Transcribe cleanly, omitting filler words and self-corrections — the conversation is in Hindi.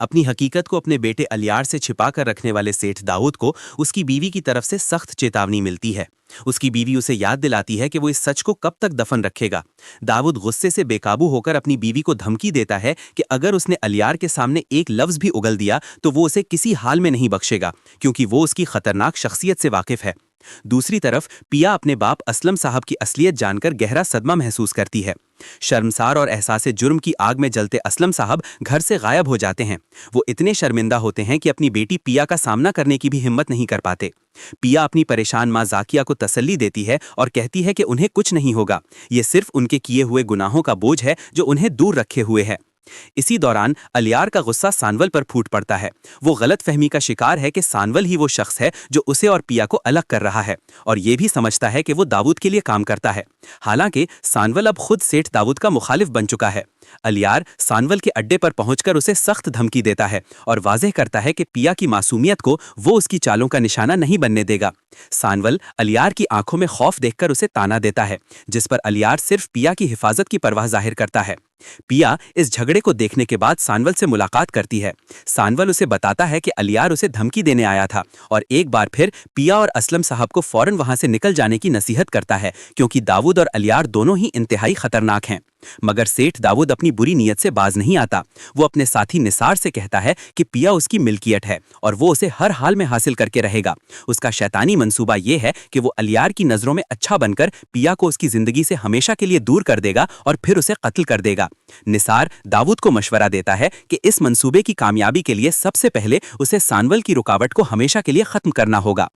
अपनी हकीकत को अपने बेटे अलियार से छिपा कर रखने वाले सेठ दाऊद को उसकी बीवी की तरफ से सख्त चेतावनी मिलती है। उसकी बीवी उसे याद दिलाती है कि वो इस सच को कब तक दफन रखेगा। दाऊद गुस्से से बेकाबू होकर अपनी बीवी को धमकी देता है कि अगर उसने अलियार के सामने एक लफ्ज भी उगल दिया तो वो उसे किसी हाल में नहीं बख्शेगा, क्योंकि वो उसकी खतरनाक शख्सियत से वाकिफ है। दूसरी तरफ पिया अपने बाप असलम साहब की असलियत जानकर गहरा सदमा महसूस करती है। शर्मसार और एहसासे जुर्म की आग में जलते असलम साहब घर से गायब हो जाते हैं। वो इतने शर्मिंदा होते हैं कि अपनी बेटी पिया का सामना करने की भी हिम्मत नहीं कर पाते। पिया अपनी परेशान माँ जाकिया को तसल्ली देती है और कहती है कि उन्हें कुछ नहीं होगा, ये सिर्फ उनके किए हुए गुनाहों का बोझ है जो उन्हें दूर रखे हुए है। इसी दौरान अलियार का गुस्सा सानवल पर फूट पड़ता है। वो गलत फहमी का शिकार है कि सानवल ही वो शख्स है जो उसे और पिया को अलग कर रहा है, और ये भी समझता है कि वो दाऊद के लिए काम करता है। हालांकि सानवल अब खुद सेठ दाऊद का मुखालिफ बन चुका है। अलियार सानवल के अड्डे पर पहुंचकर उसे सख्त धमकी देता है और वाज़ेह करता है कि पिया की मासूमियत को वो उसकी चालों का निशाना नहीं बनने देगा। सानवल अलियार की आंखों में खौफ देखकर उसे ताना देता है, जिस पर अलियार सिर्फ पिया की हिफाजत की परवाह जाहिर करता है। पिया इस झगड़े को देखने के बाद सानवल से मुलाकात करती है। सानवल उसे बताता है कि अलियार उसे धमकी देने आया था और एक बार फिर पिया और असलम साहब को फौरन वहां से निकल जाने की नसीहत करता है, क्योंकि दाऊद और अलियार दोनों ही इंतहाई खतरनाक हैं। मगर सेठ दाऊद अपनी बुरी नीयत से बाज नहीं आता। वो अपने साथी निसार से कहता है कि पिया उसकी मिल्कियत है और वो उसे हर हाल में हासिल करके रहेगा। उसका शैतानी मंसूबा ये है कि वो अलियार की नजरों में अच्छा बनकर पिया को उसकी जिंदगी से हमेशा के लिए दूर कर देगा और फिर उसे कत्ल कर देगा। निसार दाऊद को मशवरा देता है कि इस मंसूबे की कामयाबी के लिए सबसे पहले उसे सानवल की रुकावट को हमेशा के लिए खत्म करना होगा।